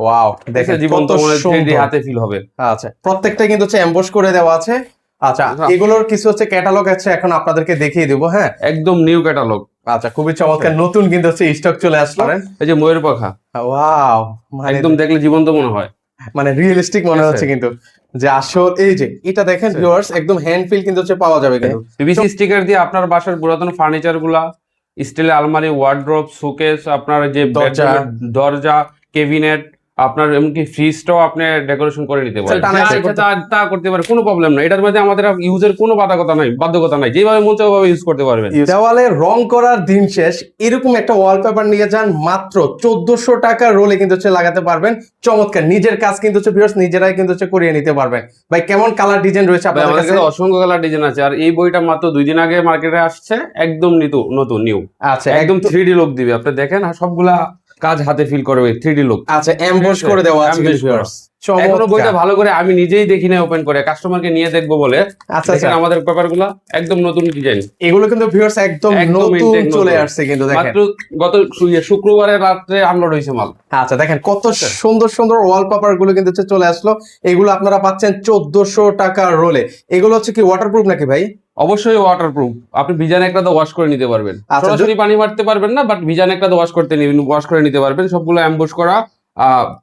Wow, দেখেন জীবন্ত কত মনে 3D সুন্দর। হাতে ফিল হবে। আচ্ছা, প্রত্যেকটা কিন্তু হচ্ছে এমবস করে দেওয়া আছে। আচ্ছা, এগুলোর কিছু হচ্ছে ক্যাটালগ আছে, এখন আপনাদেরকে দেখিয়ে দিব। হ্যাঁ, একদম নিউ ক্যাটালগ। আচ্ছা, খুবই চমৎকার, নতুন কিন্তু হচ্ছে স্টক চলে আসলো। এই যে ময়ূর পাখা, ওয়াও, মানে একদম দেখলে জীবন্ত মনে হয়, মানে রিয়েলিস্টিক মনে হচ্ছে কিন্তু, যে আসল এই যে এটা দেখেন ভিউয়ার্স, একদম হ্যান্ড ফিল কিন্তু হচ্ছে পাওয়া যাবে কিন্তু। পিভিসি স্টিকার দিয়ে আপনার বাসার পুরাতন ফার্নিচার গুলা, স্টিলের আলমারি, ওয়ার্ড্রোব, শোকেস, আপনার যে দরজা, দরজা, কেবিনেট, আপনার এমনকি ফ্রিজটাও আপনি ডেকোরেশন করে নিতে পারেন। তা করতে পারেন, কোনো প্রবলেম নাই। এটার মধ্যে আমাদের ইউজের কোনো বাধ্যকতা নাই, যেভাবে মন চায় ওভাবে ইউজ করতে পারবেন। দেওয়ালে রং করার দিন শেষ, এরকম একটা ওয়ালপেপার নিয়ে যান, মাত্র 1400 টাকার রোলে কিন্তু হচ্ছে লাগাতে পারবেন। চমৎকার, নিজের কাজ কিন্তু হচ্ছে ভিউয়ার্স নিজেরাই কিন্তু হচ্ছে করিয়ে নিতে পারবেন। ভাই, কেমন কালার ডিজাইন রয়েছে আপনাদের কাছে? অসংখ্য কালার ডিজাইন আছে, আর এই বইটা মাত্র 2 দিন আগে মার্কেটে আসছে, একদম নতুন নিউ। আচ্ছা, একদম 3D লুক দিবে, আপনি দেখেন সবগুলা কাজ হাতে ফিল করবে 3D লুক। আচ্ছা, এমবস করে দেওয়া আছে কিন্তু ভিউয়ার্স। এখনো বইটা ভালো করে আমি নিজেই দেখি না, ওপেন করে কাস্টমারকে নিয়ে দেখবো বলে। আচ্ছা, দেখেন আমাদের পেপারগুলো একদম নতুন ডিজাইন, এগুলো কিন্তু ভিউয়ার্স একদম নতুন চলে আসছে কিন্তু, দেখেন মাত্র গত শুক্রবারের রাত্রে আনলোড হয়েছে মাল। আচ্ছা, দেখেন কত সুন্দর সুন্দর ওয়ালপেপার গুলো কিন্তু হচ্ছে চলে আসলো। এগুলো আপনারা পাচ্ছেন 1400 টাকার রোলে। এগুলো হচ্ছে কি ওয়াটারপ্রুফ নাকি ভাই? অবশ্যই ওয়াটারপ্রুফ, আপনি ভিজান একটা তো ওয়াশ করে নিতে পারবেন। সরাসরি পানি মারতে পারবেন না, বাট ভিজান একটা তো ওয়াশ করে নিতে পারবেন। সবগুলো অ্যাম্বুশ করা,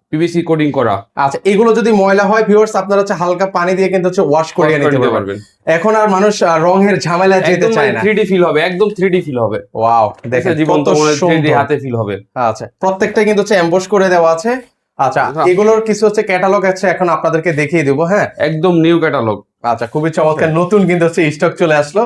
পিভিসি কোডিং করা। আচ্ছা, এগুলো যদি ময়লা হয় ভিউয়ার্স, আপনারা হচ্ছে হালকা পানি দিয়ে কিন্তু হচ্ছে ওয়াশ করে নিতে পারবেন। এখন আর মানুষ রঙের ঝামেলা যেতে চায় না, 3D ফিল হবে, একদম 3D ফিল হবে। ওয়াও, দেখেন জীবন্ত মনে 3D হাতে ফিল হবে। আচ্ছা, প্রত্যেকটা কিন্তু হচ্ছে এমবস করে দেওয়া আছে। আচ্ছা, এগুলোর কিছু হচ্ছে ক্যাটালগ আছে, এখন আপনাদেরকে দেখিয়ে দিব। হ্যাঁ, একদম নিউ ক্যাটালগ। আচ্ছা, খুবই চমৎকার, নতুন কিন্তু হচ্ছে স্টক চলে আসলো।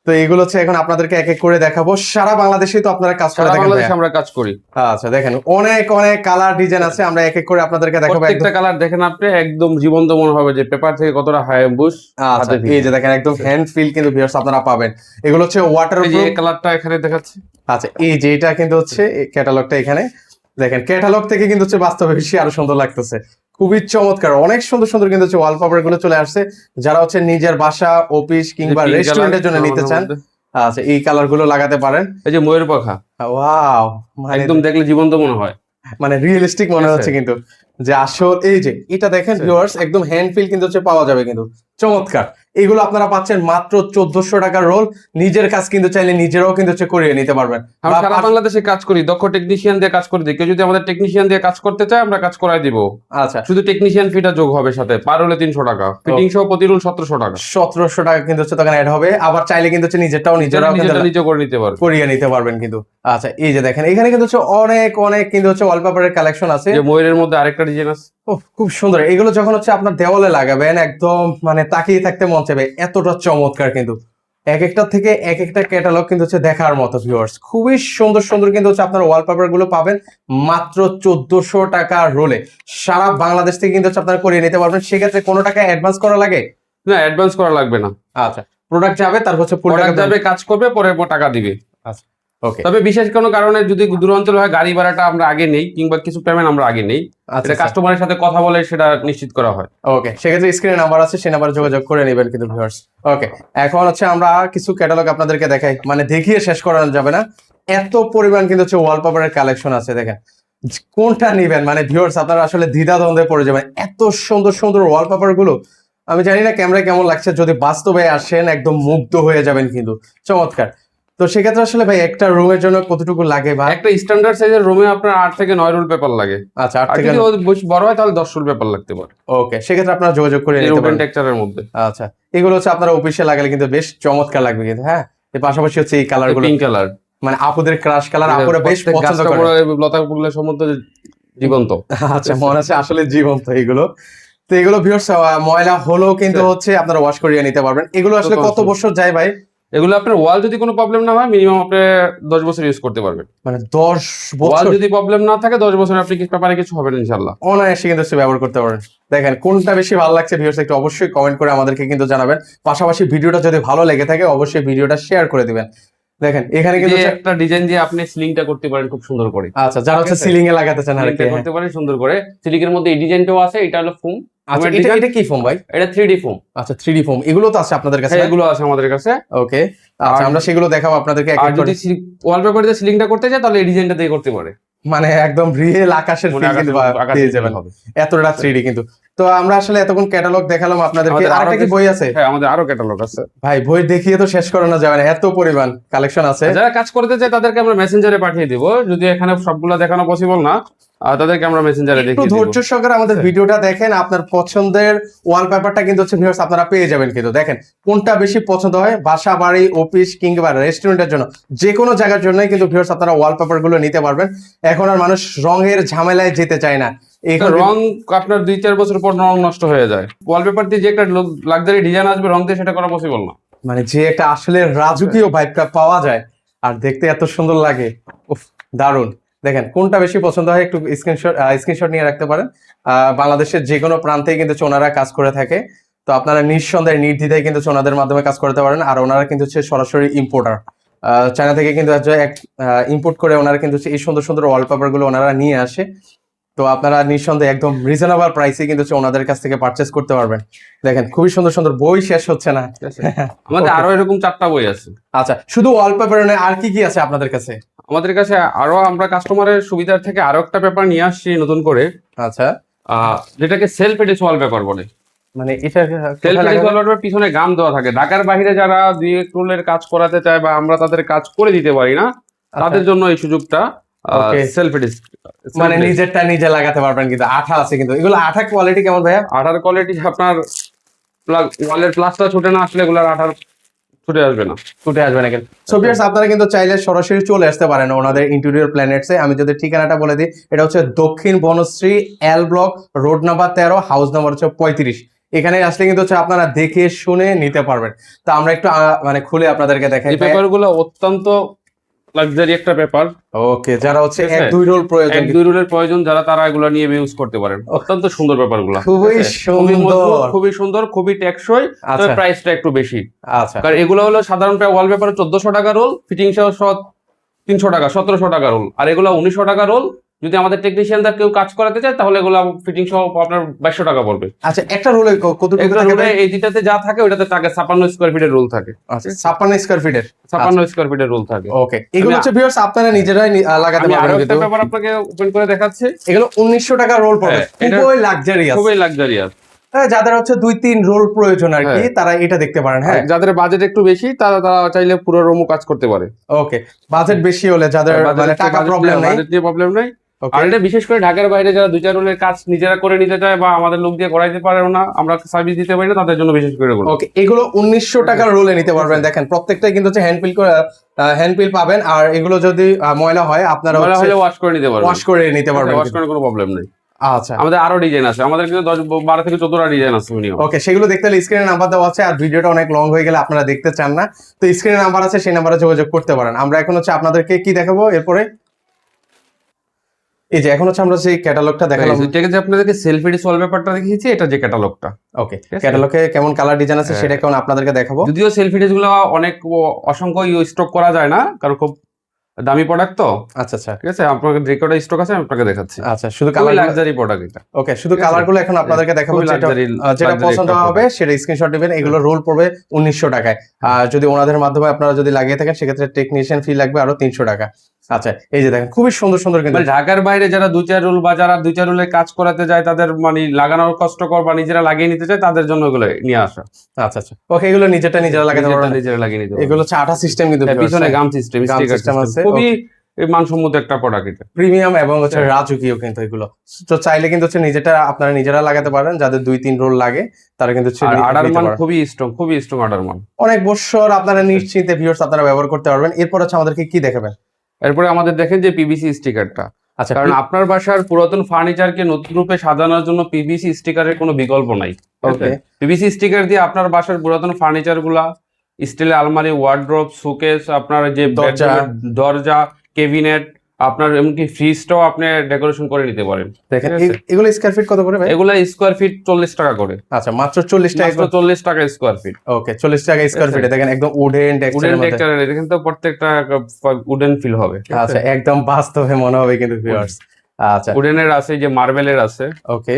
তো এগুলো হচ্ছে এখন আপনাদেরকে এক এক করে দেখাবো। সারা বাংলাদেশে তো আপনারা কাজ করে দেখেন, বাংলাদেশে আমরা কাজ করি। আচ্ছা, দেখেন অনেক অনেক কালার ডিজাইন আছে, আমরা এক এক করে আপনাদেরকে দেখাবো। প্রত্যেকটা কালার দেখেন আপনি, একদম জীবন্ত মনে হবে যে পেপার থেকে কতটা হাই এমবস। আচ্ছা, এই যে দেখেন একদম হ্যান্ড ফিল কিন্তু ভিউয়ার্স আপনারা পাবেন। এগুলো হচ্ছে ওয়াটারপ্রুফ। এই কালারটা এখানে দেখাচ্ছি। আচ্ছা, এই যে এটা কিন্তু হচ্ছে ক্যাটালগটা, এখানে দেখেন ক্যাটালগ থেকে কিন্তু হচ্ছে বাস্তবে বেশি আরো সুন্দর লাগতেছে। খুবই চমৎকার, অনেক সুন্দর সুন্দর কিন্তু হচ্ছে ওয়ালপেপার গুলো চলে আসছে। যারা হচ্ছে নিজের বাসা, অফিস কিংবা রেস্টুরেন্টের জন্য নিতে চান, আচ্ছা, এই কালার গুলো লাগাতে পারেন। এই যে ময়ূর পাখা, ওয়াও, একদম দেখলে জীবন্ত মনে হয়, মানে রিয়েলিস্টিক মনে হচ্ছে কিন্তু, যে আসল এই যে এটা দেখেন ভিউয়ার্স, একদম হ্যান্ড ফিল কিন্তু হচ্ছে পাওয়া যাবে কিন্তু। চমৎকার, এগুলো আপনারা পাচ্ছেন মাত্র 1400 টাকার রোল। নিজের কাজ কিন্তু চাইলে নিজেরাও কিন্তু হচ্ছে করিয়ে নিতে পারবেন। আমরা সারা বাংলাদেশে কাজ করি, দক্ষ টেকনিশিয়ান দিয়ে কাজ করে দিই। কেউ যদি আমাদের টেকনিশিয়ান দিয়ে কাজ করতে চায়, আমরা কাজ করাই দিব। আচ্ছা, শুধু টেকনিশিয়ান ফিটা যোগ হবে সাথে, পার হলে 300 টাকা, ফিটিং সহ প্রতি রোল 1700 টাকা। 1700 টাকা কিন্তু হচ্ছে তখন অ্যাড হবে। আবার চাইলে কিন্তু হচ্ছে নিজেরাও নিজে করে নিতে পারবেন, করিয়ে নিতে পারবেন কিন্তু। আচ্ছা, এই যে দেখেন এখানে কিন্তু হচ্ছে অনেক অনেক কিন্তু হচ্ছে ওয়ালপেপারের কালেকশন আছে। যে ময়ূরের মধ্যে আরেকটা ডিজাইন আছে, খুব সুন্দর। এগুলো যখন হচ্ছে আপনার দেওয়ালে লাগাবেন, একদম মানে তাকিয়ে থাকতে মন চাইবে, এতটা চমৎকার কিন্তু। এক একটা থেকে এক একটা ক্যাটালগ কিন্তু হচ্ছে দেখার মতো ভিউয়ার্স। খুবই সুন্দর সুন্দর কিন্তু হচ্ছে আপনার ওয়ালপেপার গুলো পাবেন মাত্র 1400 টাকা রোলে। সারা বাংলাদেশ থেকে কিন্তু হচ্ছে আপনারা করিয়ে নিতে পারবেন। সেক্ষেত্রে কোনো টাকা অ্যাডভান্স করা লাগে না? অ্যাডভান্স করা লাগবে না। আচ্ছা, প্রোডাক্ট যাবে, তারপর হচ্ছে প্রোডাক্ট যাবে, কাজ করবে, পরে টাকা দিবে। আচ্ছা, ওকে। তবে বিশেষ কোনো কারণে যদি দূর অঞ্চল হয়, গাড়ি ভাড়াটা আমরা আগে নেই, কিংবা কিছু পেমেন্ট আমরা আগে নেই। আচ্ছা, কাস্টমারের সাথে কথা বলে সেটা নিশ্চিত করা হয়। ওকে, সেক্ষেত্রে স্ক্রিনে নাম্বার আছে, সেই নাম্বারে যোগাযোগ করে নেবেন কিন্তু ভিউয়ার্স। ওকে, এখন হচ্ছে আমরা কিছু ক্যাটালগ আপনাদেরকে দেখাই, মানে দেখিয়ে শেষ করানো যাবে না, এত পরিমাণ কিন্তু হচ্ছে ওয়ালপেপারের কালেকশন আছে। দেখেন কোনটা নেবেন, মানে ভিউয়ার্স আপনারা আসলে দ্বিধাদ্বন্দ্বে পড়ে যাবেন, এত সুন্দর সুন্দর ওয়ালপেপার গুলো। আমি জানি না ক্যামেরায় কেমন লাগছে, যদি বাস্তবে আসেন একদম মুগ্ধ হয়ে যাবেন কিন্তু। চমৎকার। তো সেক্ষেত্রে আসলে ভাই একটা রুমের জন্য কতটুকু লাগে? বা একটা স্ট্যান্ডার্ড সাইজের রুমে আপনার 8 থেকে 9 রোল পেপার লাগে। আচ্ছা, 8 থেকে যদি বড় হয় তাহলে 10 রোল পেপার লাগতে পারে। ওকে, সেক্ষেত্রে আপনারা যোগাযোগ করে নিতে পারেন টেক্সচারের মধ্যে। আচ্ছা, এগুলো হচ্ছে আপনারা অফিসে লাগালে কিন্তু বেশ চমৎকার লাগবে কিন্তু। হ্যাঁ, এর পাশাপাশি হচ্ছে এই কালার গুলো, পিঙ্ক কালার, মানে আপুদের ক্রাশ কালার, আপুরা বেশ পছন্দ করে। লতাগুলো সম্বন্ধে জীবন্ত। আচ্ছা, মনে হচ্ছে আসলে জীবন্ত এগুলো। তো এগুলো ভিউয়ার্স ময়লা হলেও কিন্তু হচ্ছে আপনারা ওয়াশ করিয়ে নিতে পারবেন। এগুলো আসলে কত বছর যায় ভাই? এগুলো আপনার ওয়াল যদি কোনো প্রবলেম না হয়, মিনিমাম আপনি 10 বছর ইউজ করতে পারবেন। মানে 10 ওয়াল বছর যদি প্রবলেম না থাকে, 10 বছর আপনি পেপারে কিছু হবে না ইনশাআল্লাহ, অনায়াসে কিন্তু ব্যবহার করতে পারেন। দেখেন কোনটা বেশি ভালো লাগছে ভিউয়ার্স, একটু অবশ্যই কমেন্ট করে আমাদেরকে কিন্তু জানাবেন। পাশাপাশি ভিডিওটা যদি ভালো লেগে থাকে, অবশ্যই ভিডিওটা শেয়ার করে দিবেন। দেখেন এখানে কিন্তু একটা ডিজাইন দিয়ে আপনি সিলিংটা করতে পারেন খুব সুন্দর করে। আচ্ছা, যারা হচ্ছে সিলিং এ লাগাতে চান আর কি, করতে পারেন সুন্দর করে। সিলিং এর মধ্যে এই ডিজাইনটাও আছে, এটা হলো ফোম। আচ্ছা, এটা কি ফোম ভাই? এটা 3D ফোম। আচ্ছা, 3D ফোম এগুলো তো আছে আপনাদের কাছে? এগুলো আছে আমাদের কাছে। ওকে, আচ্ছা, আমরা সেগুলো দেখাবো আপনাদেরকে। আর যদি ওয়ালপেপার দিয়ে সিলিংটা করতে চায়, তাহলে এই ডিজাইনটা দিয়ে করতে পারে। মানে একদম রিয়েল আকাশের ফিল কিন্তু পেয়ে যাবেন, এতটা 3D কিন্তু। তো আমরা আসলে এতক্ষণ ক্যাটালগ দেখালাম আপনাদেরকে, আরেকটা কি বই আছে? হ্যাঁ, আমাদের আরো ক্যাটালগ আছে ভাই, বই দেখিয়ে তো শেষ করানো যাবে না, এত পরিমাণ কালেকশন আছে। যারা কাজ করতে চায় তাদেরকে আমরা মেসেঞ্জারে পাঠিয়ে দিব, যদি এখানে সবগুলো দেখানো পসিবল না তাদেরকে আমরা মেসেঞ্জারে একটু দেখিয়ে দিব। ধৈর্য সহকারে আমাদের ভিডিওটা দেখেন, আপনার পছন্দের ওয়ালপেপারটা কিন্তু হচ্ছে ভিউয়ার্স আপনারা পেয়ে যাবেন কিন্তু। দেখেন কোনটা বেশি পছন্দ হয়, বাসা বাড়ি অফিস কিংবা রেস্টুরেন্টের জন্য, যে কোনো জায়গার জন্যই কিন্তু ভিউয়ার্স আপনারা ওয়ালপেপার গুলো নিতে পারবেন। এখন আর মানুষ রঙের ঝামেলায় যেতে চায় না, রং আপনার 2-4 বছর পর রং নষ্ট হয়ে যায়। ওয়ালপেপার দিয়ে যে একটা লাক্সারি ডিজাইন আসবে, রং দিয়ে সেটা করা পসিবল না। মানে যে একটা আসলে রাজকীয় ভাইবটা পাওয়া যায় আর দেখতে এত সুন্দর লাগে, উফ দারুণ। দেখেন কোনটা বেশি পছন্দ হয়, একটু স্ক্রিনশট নিয়ে রাখতে পারেন। বাংলাদেশের যে কোনো প্রান্তেই কিন্তু ওনারা কাজ করে থাকে, তো আপনারা নিঃসন্দেহে নির্দ্বিধায় কিন্তু ওনাদের মাধ্যমে কাজ করতে পারেন। আর ওনারা কিন্তু হচ্ছে সরাসরি ইম্পোর্টার, চায়না থেকে কিন্তু ইম্পোর্ট করে ওনারা কিন্তু এই সুন্দর সুন্দর ওয়ালপেপার গুলো ওনারা নিয়ে আসে। তো আপনারা নিঃসন্দেহে একদম রিজনেবল প্রাইসে কিন্তু ওনাদের কাছ থেকে পারচেস করতে পারবেন। দেখেন খুবই সুন্দর সুন্দর বই, শেষ হচ্ছে না। আমাদের আরো এরকম 4টা বই আছে। আচ্ছা, শুধু ওয়ালপেপার নয়, আর কি কি আছে আপনাদের কাছে? আমাদের কাছে আরো, আমরা কাস্টমারের সুবিধার থেকে আরো একটা পেপার নিয়ে আসছি নতুন করে। আচ্ছা, যেটাকে সেলফ এডিস ওয়ালপেপার বলে। মানে এটা সেলফ এডিস ওয়ালপেপার পিছনে গাম দেওয়া থাকে। ঢাকার বাইরে যারা দিয়ে টুলের কাজ করাতে চায় বা আমরা তাদের কাজ করে দিতে পারি না, তাদের জন্য এই সুযোগটা। সেলফ এডিস মানে নিজেরটা নিজে লাগাতে পারবেন, কিন্তু আঠা আছে কিন্তু। এগুলো আঠা কোয়ালিটি কেমন ভাইয়া? আঠার কোয়ালিটি আপনার ওয়ালের প্লাস্টার ছুটে না আসলে এগুলোর আঠার ছুটে আসবে না, ছুটে আসবে না কিন্তু। সো ভিউয়ার্স, আপনারা কিন্তু চাইলে সরাসরি চলে আসতে পারেন ওনাদের ইন্টেরিয়র প্ল্যানেটসে। আমি যদি ঠিকানাটা বলে দিই, এটা হচ্ছে Dakshin Banasree L block, road number 13, house number হচ্ছে 35। এখানে আসলে কিন্তু হচ্ছে আপনারা দেখে শুনে নিতে পারবেন। তো আমরা একটু মানে খুলে আপনাদেরকে দেখাই। এই পেপারগুলো অত্যন্ত লাক্সারি একটা পেপার। ওকে, যারা হচ্ছে 1-2 রোল প্রয়োজন, 1-2 রোলের প্রয়োজন যারা, তারা এগুলো নিয়ে ইউজ করতে পারেন। অত্যন্ত সুন্দর পেপারগুলো, খুবই সুন্দর, খুবই সুন্দর, খুবই টেকসই। তবে প্রাইসটা একটু বেশি। আচ্ছা, কারণ এগুলো হলো সাধারণ ওয়ালপেপার 1400 টাকা রোল, ফিটিং সহ 300 টাকা, 1700 টাকা রোল। আর এগুলো 1900 টাকা রোল। যদি আমাদের টেকনিশিয়ানদের কেউ কাজ করাতে চায় তাহলে এগুলো ফিটিং সহ আপনার 2200 টাকা পড়বে। আচ্ছা, একটা রোলে কতটুকু একটা রোলে এই দুটাতে যা থাকে ওটাতে টাকা 56 স্কয়ার ফিটের রোল থাকে। আচ্ছা, 56 স্কয়ার ফিটের, 56 স্কয়ার ফিটের রোল থাকে। ওকে, এগুলো হচ্ছে ভিউয়ার্স আপনারা নিজেরাই লাগাতে পারবেন। আরো একটা পেপার আপনাকে ওপেন করে দেখাচ্ছি। এগুলো 1900 টাকা রোল পড়বে, খুবই লাক্সারিয়াস, খুবই লাক্সারিয়াস। যাদের হচ্ছে 2-3 রোল প্রয়োজন আর কি, তারা এটা দেখতে পারেন। হ্যাঁ, যাদের বাজেট একটু বেশি তারা চাইলে পুরো রুমও কাজ করতে পারে। ওকে, বাজেট বেশি হলে, যাদের মানে টাকা প্রবলেম নাই, বাজেট নিয়ে প্রবলেম নাই। আর এটা বিশেষ করে ঢাকার বাইরে যারা 2-4 রোলের কাজ নিজেরা করে নিতে চায় বা আমাদের লোক দিয়ে করাইতে পারে না, আমরা সার্ভিস দিতে পারি না, তাদের জন্য বিশেষ করে বলবো। ওকে, এগুলো 1900 টাকার রোলে নিতে পারবেন। দেখেন প্রত্যেকটাই কিন্তু হচ্ছে হ্যান্ডপিল পাবেন। আর এগুলো যদি ময়লা হয় আপনারা ওয়াশ করে নিতে পারবেন, ওয়াশ করে নিতে পারবেন, ওয়াশ করার কোনো প্রবলেম নেই। আচ্ছা, আমাদের আরো ডিজাইন আছে, আমাদের কিন্তু 12 থেকে 14টা ডিজাইন আছে মিনিমাম। ওকে, সেগুলো দেখতে হলে স্ক্রিনে নাম্বার দেওয়া আছে। আর ভিডিওটা অনেক লং হয়ে গেলে আপনারা দেখতে চান না, তো স্ক্রিনে নাম্বার আছে, সেই নাম্বারে যোগাযোগ করতে পারেন। আমরা এখন হচ্ছে আপনাদেরকে কি দেখাবো এরপরে, এই যে এখন হচ্ছে আমরা যে ক্যাটালগটা দেখালাম, ঠিক আছে, আপনাদেরকে সেলফ এডিস ওয়ালপেপারটা দেখিয়েছি, এটা যে ক্যাটালগটা। ওকে, ক্যাটালগে কেমন কালার ডিজাইন আছে সেটা এখন আপনাদেরকে দেখাবো। যদিও সেলফ এডিস গুলো অনেক অসংখ্য স্টক করা যায় না, কারণ খুব দামি প্রোডাক্ট তো। আচ্ছা, ঠিক আছে, আপনাদের যে কটা স্টক আছে আমি আপনাকে দেখাচ্ছি। আচ্ছা, শুধু কালার, লাক্সারি প্রোডাক্ট এটা। ওকে, শুধু কালারগুলো এখন আপনাদেরকে দেখাবো, যেটা পছন্দ হবে সেটা স্ক্রিনশট দিবেন। এগুলো রোল পড়বে 1900 টাকায়। আর যদি ওনাদের মাধ্যমে আপনারা যদি লাগিয়ে থাকেন সেক্ষেত্রে টেকনিশিয়ান ফি লাগবে আরো 300 টাকা। আচ্ছা, এই যে দেখেন খুবই সুন্দর সুন্দর কিন্তু। ঢাকার বাইরে যারা 2-4 রোল বা যারা 2-4 রোলে কাজ করাতে যায়, তাদের মানে লাগানোর কষ্টকর বা নিজেরা লাগিয়ে নিতে চায়, তাদের জন্য এগুলো নিয়ে আসা। আচ্ছা, ওকে, এগুলো নিজেরা লাগাতে পারবেন, নিজেরা লাগিয়ে নিতে পারবেন। এগুলো হচ্ছে আঠা সিস্টেম কিন্তু, পিছনে গাম সিস্টেম, স্টিকার আছে, খুবই মানসম্মত একটা প্রোডাক্ট, এটা প্রিমিয়াম এবং হচ্ছে রাজকীয় কিন্তু এগুলো। তো চাইলে কিন্তু হচ্ছে আপনারা নিজেরা লাগাতে পারেন, যাদের 2-3 রোল লাগে তারা কিন্তু আডার মান খুবই স্ট্রং আডার মান। অনেক বছর আপনারা নিশ্চিন্তে ভিউয়ার্স আপনারা ব্যবহার করতে পারবেন। এরপর হচ্ছে আমাদেরকে কি দেখাবেন? এরপরে আমাদের দেখেন যে পিভিসি স্টিকারটা। আচ্ছা, কারণ আপনার বাসার পুরাতন ফার্নিচারকে নতুন রূপে সাজানোর জন্য পিভিসি স্টিকারের কোনো বিকল্প নাই। ওকে, পিভিসি স্টিকার দিয়ে আপনার বাসার পুরাতন ফার্নিচার গুলা, স্টিলের আলমারি, ওয়ার্ড্রোব, শোকেস, আপনার যে দরজা, ক্যাবিনেট, আপনার এমনকি ফ্রিজটাও আপনি ডেকোরেশন করে নিতে পারেন। দেখেন এগুলো স্কয়ার ফিট কত করে ভাই? এগুলো স্কয়ার ফিট 40 টাকা করে। আচ্ছা, মাত্র 40 টাকা, 40 টাকা স্কয়ার ফিট। ওকে, 40 টাকা স্কয়ার ফিটে দেখেন একদম উডেন টেক্সচার, দেখেন তো প্রত্যেকটা উডেন ফিল হবে। আচ্ছা, একদম বাস্তবে মনে হবে কিন্তু ভিউয়ার্স। আচ্ছা, উডেনের আছে, যে মার্বেলের আছে। ওকে,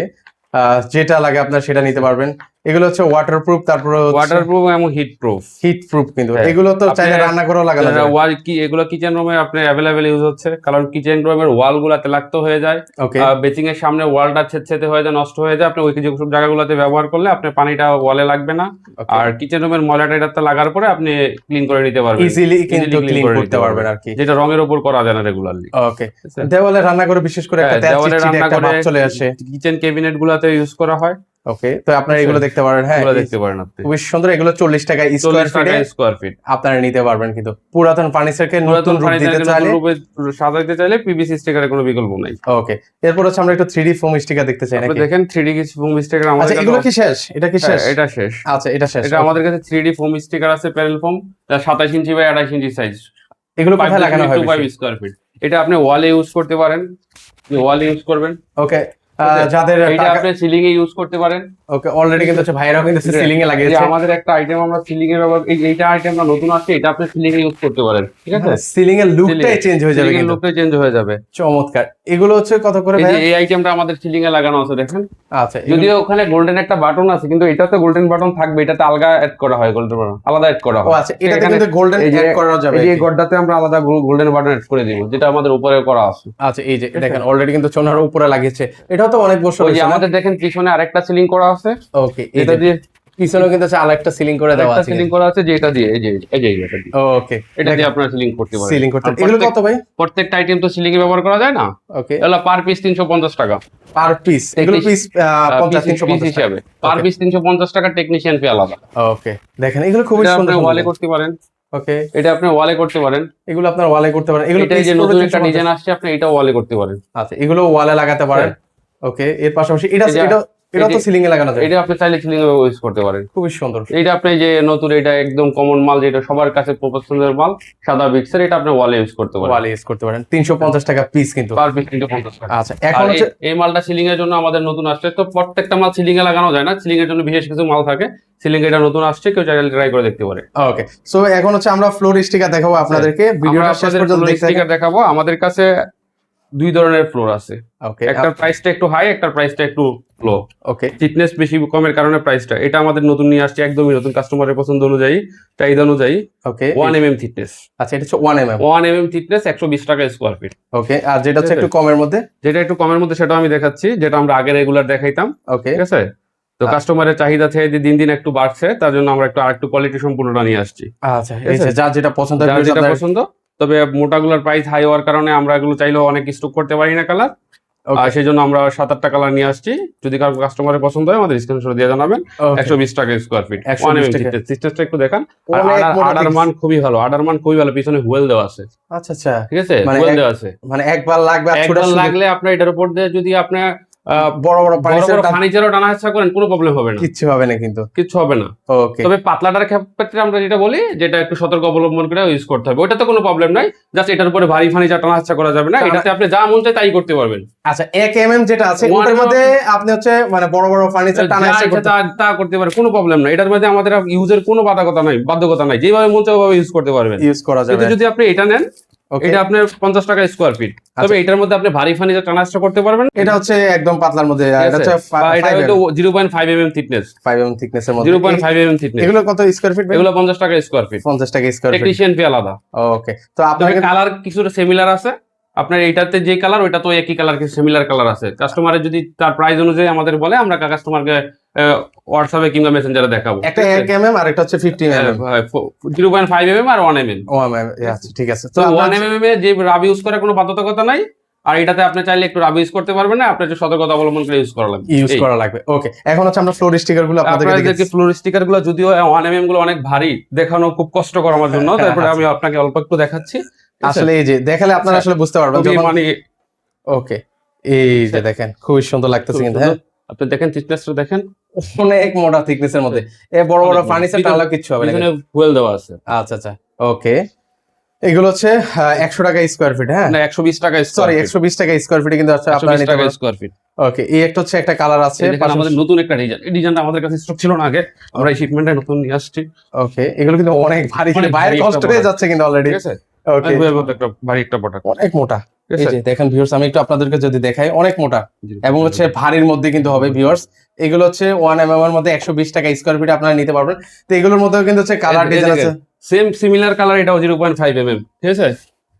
যেটা লাগে আপনার সেটা নিতে পারবেন। এগুলো হচ্ছে ওয়াটারপ্রুফ, তারপরে ওয়াটারপ্রুফ এবং হিট প্রুফ। হিট প্রুফ, কিন্তু হ্যাঁ। এগুলো তো চাইলে আপনার- রান্না করেও লাগানো যাবে। ওয়াল কি এগুলো কিচেন রুমে আপনার অ্যাভেলেবেল ইউজ হচ্ছে, কারণ কিচেন রুমের ওয়াল গুলা তেলাক্ত হয়ে যায়, ওকে, বেসিং এর সামনে ওয়ালটা ছেদছেদে হয়ে যায়, নষ্ট হয়ে যায়। আপনি ওই সব জায়গাগুলোতে ব্যবহার করলে আপনার পানিটা ওয়ালে লাগবে না। আর কিচেন রুমের ময়লাটা এটাতে লাগার পরে আপনি ক্লিন করে নিতে পারবেন, ইজিলি কিন্তু clean ক্লিন করে করতে নিতে পারবেন আর কি। যেটা রঙের উপর করা যায় না রেগুলারলি। ওকে, দেওয়ালে রান্না করে বিশেষ করে একটা হ্যাঁ, তেল দেওয়ালে চিটচিটে রান্না একটা করে ভাব চলে আসে। কিচেন ক্যাবিনেট গুলাতে ইউজ করা হয়। ওকে, তো আপনারা এগুলো দেখতে পারেন। হ্যাঁ, এগুলো দেখতে পারেন আপনি, খুবই সুন্দর। এগুলো 40 টাকা স্কয়ার 40 টাকা ফিটে স্কয়ার ফিট আপনারা নিতে পারবেন। কিন্তু পুরাতন ফার্নিচারকে নতুন পুরাতন রূপ দিতে ফার্নিচারকে চাইলে, নতুন রূপে সাজাইতে চাইলে পিভিসি স্টিকারের কোনো বিকল্প নাই। ওকে, এরপর হচ্ছে আমরা একটু 3D ফোম স্টিকার দেখতে চাই আপনি নাকি? দেখেন 3D ফোম স্টিকার আমাদের আচ্ছা, কাছে এগুলো কি শেষ? এটা কি শেষ? এটা শেষ। আচ্ছা, এটা শেষ। এটা আমাদের কাছে 3D ফোম স্টিকার আছে, panel foam, 27 inch by 28 inch size, এগুলো কোথায় লাগানো হয়? 5 স্কয়ার ফিট। এটা আপনি ওয়ালে ইউজ করতে পারেন, ওয়ালে ইউজ করবেন। ওকে, যাদের এটা আপনি সিলিং এ ইউজ করতে পারেন। ওকে, অলরেডি কিন্তু হচ্ছে ভাইরাও কিন্তু সিলিং এ এই যে লাগিয়েছে। আমাদের একটা আইটেম আমরা সিলিং এ ব্যবহার, এইটা আইটেমটা নতুন আসছে, এটা আপনি সিলিং এ ইউজ করতে পারেন, ঠিক আছে? সিলিং এর লুকটাই চেঞ্জ হয়ে যাবে, কিন্তু লুকটা চেঞ্জ হয়ে যাবে। চমৎকার। এগুলো হচ্ছে কত করে এই যে ভাই? এই আইটেমটা আমাদের সিলিং এ লাগানো আছে, দেখেন। আচ্ছা, যদিও ওখানে গোল্ডেন একটা বাটন আছে, কিন্তু এটাতে গোল্ডেন বাটন থাকবে, এটাতে আলগা অ্যাড করা হয়, গোল্ডেন বাটন আলাদা অ্যাড করা ও হয়। আচ্ছা, এটাতে কিন্তু গোল্ডেন এই যে অ্যাড করা যাবে। এই যে গড়টাতে আমরা আলাদা গোল্ডেন বাটন অ্যাড করে দিব, যেটা আমাদের উপরে করা আছে। আচ্ছা, এই যে দেখেন অলরেডি কিন্তু চোনার উপরে লাগিয়েছে। এটাও তো অনেক বছর ওই যে হয়েছে না? আমাদের দেখেন পিছনে আরেকটা সিলিং করা আছে, ওকে, এই এটা যে দিয়ে পিছনেও কিন্তু আরেকটা সিলিং করে দেওয়া আরেকটা আছে। সিলিং করা আছে, যেটা দিয়ে এই যে এটা দিয়ে, ওকে, এটা দিয়ে আপনারা সিলিং করতে পারেন। সিলিং করতে। আর এগুলো কত ভাই? প্রত্যেকটা আইটেম তো সিলিং এ ব্যবহার করা যায় না। ওকে, এগুলো পার পিস 350 টাকা পার পিস। এগুলো পিস 50 পিস 350 হিসাবে, পার পিস 350 টাকা, টেকনিশিয়ান ফি আলাদা। ওকে, দেখেন এগুলো খুবই এটা আপনি সুন্দর। ওয়ালে করতে পারেন। ওকে, এটা আপনি ওয়ালে করতে পারেন। এগুলো আপনার ওয়ালে করতে পারেন। এগুলো এটা এই যে নতুন একটা ডিজাইন আসছে, আপনি এটা ওয়ালে করতে পারেন। আচ্ছা, এগুলো ওয়ালে লাগাতে পারেন। ওকে, এর পাশাপাশি এটা তো সিলিং এ লাগানো যায়। এটা আপনি চাইলে সিলিং এ ইউজ করতে পারেন। খুবই সুন্দর। এটা আপনি যে নতুন, এটা একদম কমন মাল, যেটা সবার কাছে পছন্দের মাল, সাদা বিক্সের, এটা আপনি ওয়ালে ইউজ করতে পারেন। ওয়ালে ইউজ করতে পারেন। 350 টাকা পিস কিন্তু। পার পিস 350 টাকা। আচ্ছা, এখন আর হচ্ছে এই মালটা সিলিং এর জন্য আমাদের নতুন আসছে, তো প্রত্যেকটা মাল সিলিং এ লাগানো যায় না, সিলিং এর জন্য বিশেষ কিছু মাল থাকে। সিলিং এটা নতুন আসছে, কেউ চাইলে ট্রাই করে দেখতে পারে। ওকে, সো এখন হচ্ছে আমরা ফ্লোর স্টিকার দেখাবো আপনাদেরকে। ভিডিওটা শেষ পর্যন্ত দেখতে স্টিকার দেখাবো। আমাদের কাছে দুই ধরনের ফ্লোর আছে, ওকে, একটা প্রাইসটা একটু হাই, একটা প্রাইসটা একটু লো। ওকে, থিকনেস বেশি কমের কারণে প্রাইসটা, এটা আমাদের নতুন নিয়ে আসছে, একদমই নতুন, কাস্টমারের পছন্দ অনুযায়ী, চাহিদা অনুযায়ী। ওকে, 1 mm থিকনেস। আচ্ছা, এটা হচ্ছে 1 mm। 1 mm থিকনেস, 120 টাকা স্কয়ার ফিট। ওকে, আর যেটা হচ্ছে একটু কমের মধ্যে, যেটা একটু কমের মধ্যে সেটা আমি দেখাচ্ছি, যেটা আমরা আগে রেগুলার দেখাইতাম। ওকে, ঠিক আছে? তো কাস্টমারের চাহিদা থেকে যে দিন দিন একটু বাড়ছে, তার জন্য আমরা আরেকটু কোয়ালিটি সম্পূর্ণটা নিয়ে আসছি। আচ্ছা, এই যে যার যেটা পছন্দ হয়, যার যেটা পছন্দ। তবে মোটাগুলোর প্রাইস হাই হওয়ার কারণে আমরা এগুলো চাইলেও অনেক স্টক করতে পারি না কালার, আর সেই জন্য আমরা 7-8টা কালার নিয়ে আসছি। যদি কারো কাস্টমারের পছন্দ হয় আমাদের স্ক্রিনশট দিয়ে জানাবেন। 120 টাকা স্কয়ার ফিট, 1 mm থিকনেসটা একটু দেখান। আর্ডার মান খুবই ভালো, আর্ডার মান খুবই ভালো, পিছনে হুয়েল দেওয়া আছে। আচ্ছা আচ্ছা, ঠিক আছে, মানে হুয়েল দেওয়া আছে, মানে একবার লাগবে, আর ছোট একবার লাগলে আপনার এটার উপর দিয়ে যদি আপনি বড় বড় ফার্নিচারও টানা হাঁচা করেন, কোনো প্রবলেম হবে না, কিচ্ছু হবে না কিন্তু। কিচ্ছু হবে না। ওকে, তবে পাতলাটার ক্ষেত্রে আমরা যেটা বলি, যেটা একটু সতর্ক অবলম্বন করে ইউজ করতে হবে, ওটাতে কোনো প্রবলেম নাই। জাস্ট এটার উপরে ভারী ফার্নিচার টানা হাঁচা করা যাবে না, এটাতে আপনি যা মন চায় তাই করতে পারবেন। আচ্ছা, 1 mm যেটা আছে ওটার মধ্যে আপনি হচ্ছে মানে বড় বড় ফার্নিচার টানা যা ইচ্ছা তা করতে পারে, কোনো প্রবলেম নাই। এটার মধ্যে আমাদের ইউজের কোনো বাধ্যকতা নাই, যেভাবে মন চায় ওভাবে ইউজ করতে পারবেন। ইউজ করা যাবে। কিন্তু যদি আপনি এটা নেন, এটা আপনার 50 টাকা স্কয়ার ফিট, তবে এটার মধ্যে আপনি ভারী ফার্নিচার টানা হাঁচা করতে পারবেন। এটা হচ্ছে একদম পাতলার মধ্যে, এটা হচ্ছে এটা হলো 0.5 mm থিকনেস, 5 mm থিকনেসের মধ্যে, 0.5 mm থিকনেস। এগুলো কত স্কয়ার ফিট? এগুলো 50 টাকা স্কয়ার ফিট, 50 টাকা স্কয়ার ফিট, টেকনিশিয়ান ফি আলাদা। ওকে, তো আপনার কালার কিছুটা সিমিলার আছে। আপনার এইটাতে যে কালার, ওইটা তো একই কালার, কিছু সিমিলার কালার আছে। কাস্টমারের যদি তার প্রাইস অনুযায়ী আমাদের বলে, আমরা কাস্টমারকে হোয়াটসঅ্যাপে কিংবা মেসেঞ্জারে দেখাবো। একটা 1 mm আর একটা হচ্ছে 50 mm, 0.5 mm আর 1 mm। আচ্ছা, ঠিক আছে। তো 1 mm এ যে রাব ইউজ করার কোনো বাধ্যবাধকতা নাই, আর এটাতে আপনি চাইলে একটু রাব ইউজ করতে পারবেন না, আপনার যে সতর্কতা অবলম্বন করে ইউজ করা লাগবে। ওকে, এখন হচ্ছে আমরা ফ্লোর স্টিকার গুলো আপনাদেরকে ফ্লোর স্টিকার গুলো, যদিও 1 mm গুলো অনেক ভারী, দেখানো খুব কষ্টকর আমার জন্য, তারপরে আমি আপনাকে অল্প একটু দেখাচ্ছি। আসলে এই যে দেখালে আপনারা আসলে বুঝতে পারবেন মানে। ওকে, এই যে দেখেন খুবই সুন্দর লাগতেছে কিন্তু। হ্যাঁ, আপনি দেখেন থিকনেসটা দেখেন, অনেক মোটা থিকনেসের মধ্যে, বড় বড় ফার্নিচার টানলেও কিচ্ছু হবে না, পিছনে হুয়েল দেওয়া আছে। আচ্ছা আচ্ছা, ওকে, এগুলো হচ্ছে 100 টাকা স্কয়ার ফিট। হ্যাঁ, না 120 টাকা, সরি 120 টাকা স্কয়ার ফিট কিন্তু আপনারা নিতে পারবেন স্কয়ার ফিট। ওকে, এই একটা হচ্ছে একটা কালার আছে, আমাদের নতুন একটা ডিজাইন, এই ডিজাইনটা আমাদের কাছে স্টক ছিল না আগে, আমরা এই শিপমেন্টে নতুন নিয়ে আসছি। ওকে, এগুলো কিন্তু অনেক ভারী, বাইরে কষ্ট হয়ে যাচ্ছে কিন্তু অলরেডি। ঠিক আছে, ওকে, একটা ভারী একটা প্রোডাক্ট, অনেক মোটা। এই যে দেখেন ভিউয়ার্স, আমি একটু আপনাদেরকে যদি দেখাই, অনেক মোটা এবং হচ্ছে ভারীর মধ্যে কিন্তু হবে ভিউয়ার্স। এগুলো হচ্ছে 1 mm এর মধ্যে 120 টাকা স্কয়ার ফিট আপনারা নিতে পারবেন। তো এগুলোর মধ্যেও কিন্তু হচ্ছে কালার ডিজাইন আছে, সেম সিমিলার কালার, এটাও 0.5 mm, ঠিক আছে?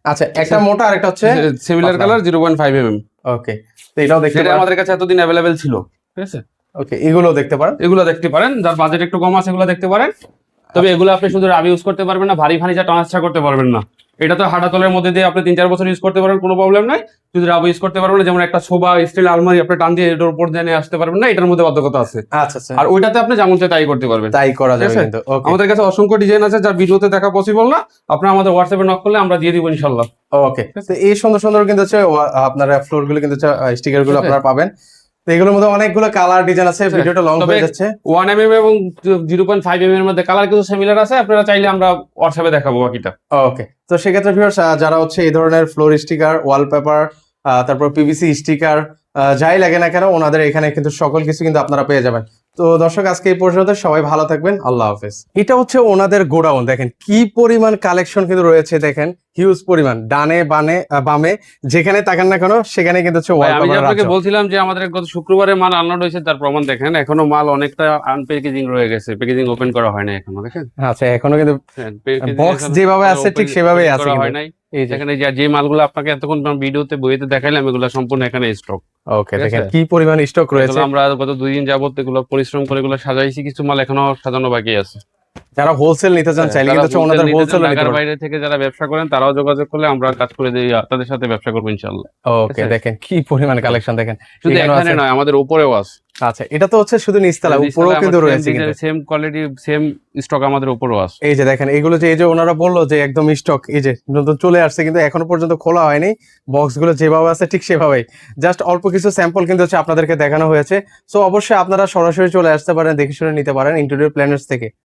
আচ্ছা একটা মোটা আর একটা হচ্ছে সিমিলার কালার 0.5 mm, ওকে। তো এটাও দেখতে যেটা পারেন, আমাদের কাছে এতদিন অ্যাভেলেবেল ছিল, ঠিক আছে? ওকে এগুলো দেখতে পারেন। এগুলো দেখতে পারেন, যার বাজেট একটু কম আছে এগুলো দেখতে পারেন। তবে এগুলো আপনি শুধু রাব ইউজ করতে পারবেন না, ভারী ফার্নিচার ট্রান্সফার করতে পারবেন না। এটা তো হাঁটাতলের মধ্যে দিয়ে আপনি 3-4 বছর ইউজ করতে পারবেন, কোনো প্রবলেম নাই। যদি রাব ইউজ করতে পারবেন না, যেমন একটা সোফা স্টিল আলমারি আপনি টান দিয়ে এটার উপর দিয়ে নিয়ে আসতে পারবেন না, এটার মধ্যে বাধ্যকতা আছে। আচ্ছা আচ্ছা, আর ওইটাতে আপনি যেমন চাই তাই করতে পারবেন, তাই করা ঠিক যাবে আছে? কিন্তু। ওকে আমাদের কাছে অসংখ্য ডিজাইন আছে যা ভিডিওতে দেখা পসিবল না, আপনার আমাদের হোয়াটসঅ্যাপে নক করলে আমরা দিয়ে দিব ইনশাল্লাহ। ওকে, তো এই সুন্দর সুন্দর কিন্তু হচ্ছে আপনারা ফ্লোর গুলো কিন্তু স্টিকার গুলো ঠিক আছে। আপনারা পাবেন। তো এগুলোর মধ্যে অনেকগুলো কালার ডিজাইন আছে, ভিডিওটা লং তবে হয়ে যাচ্ছে। 1 mm এবং 0.5 mm এর মধ্যে কালার কিছু সিমিলার আছে, আপনারা চাইলে আমরা হোয়াটসঅ্যাপে দেখাবো বাকিটা। ওকে, তো সেক্ষেত্রে ভিউয়ার্স যারা হচ্ছে এই ধরনের ফ্লোর স্টিকার, ওয়ালপেপার, তারপর পিভিসি স্টিকার যাই লাগে না কেন, ওনাদের এখানে কিন্তু সকল কিছু কিন্তু আপনারা পেয়ে যাবেন। তো দর্শক আজকে এই পর্যন্ত, সবাই ভালো থাকবেন, আল্লাহ হাফেজ। এটা হচ্ছে ওনাদের গোডাউন, দেখেন কি পরিমাণ কালেকশন কিন্তু রয়েছে, দেখেন হিউজ পরিমাণ, ডানে বামে যেখানে তাকান না কেন সেখানে কিন্তু হচ্ছে ভাই, আমি যে ওয়ালপেপার আপনাকে আছে। বলছিলাম যে আমাদের গত শুক্রবারে মাল আনলোড হয়েছে, তার প্রমাণ দেখেন, এখনো মাল অনেকটা আনপ্যাকেজিং রয়ে গেছে, প্যাকেজিং ওপেন করা হয় না এখনো, দেখেন। আচ্ছা এখনো কিন্তু packaging বক্স এখনো যেভাবে আছে ঠিক open সেভাবেই আছে করা কিন্তু। হয় নাই। এই যে এখানে যে মালগুলো আপনাকে এতক্ষণ ভিডিওতে বইতে দেখাইলাম, এগুলো সম্পূর্ণ এখানে স্টক। ওকে, ঠিক দেখেন আছে? কি পরিমাণ স্টক রয়েছে। এগুলো আমরা গত 2 দিন যাবত এগুলো পরিশ্রম করে এগুলো সাজাইছি, কিছু মাল এখনো সাজানো বাকি আছে। যারা হোলসেল নিতে চান চাইলে কিন্তু হচ্ছে ওনাদের হোলসেল নিতে ঢাকার পারবেন। বাইরে থেকে যারা ব্যবসা করেন তারাও যোগাযোগ করলে আমরা কাজ করে দিই, তাদের সাথে ব্যবসা করবো ইনশাআল্লাহ। ওকে, দেখেন কি পরিমাণ কালেকশন, দেখেন শুধু এখানেও এখানে আছে। নয়, আমাদের উপরেও আছে। আচ্ছা এটা তো হচ্ছে শুধু নিচতলা, উপরেও কিন্তু রয়েছে কিন্তু। সেম কোয়ালিটি সেম স্টক আমাদের উপরেও আছে। এই যে দেখেন এগুলো যে, এই যে ওনারা বললো যে একদম স্টক, এই যে নতুন চলে আসছে কিন্তু এখনো পর্যন্ত খোলা হয়নি। বক্স গুলো যেভাবে আছে ঠিক সেভাবেই, জাস্ট অল্প কিছু স্যাম্পল কিন্তু হচ্ছে আপনাদেরকে দেখানো হয়েছে। সো অবশ্যই আপনারা সরাসরি চলে আসতে পারেন, দেখে শুনে নিতে পারেন ইন্টেরিয়র প্ল্যানার্স থেকে।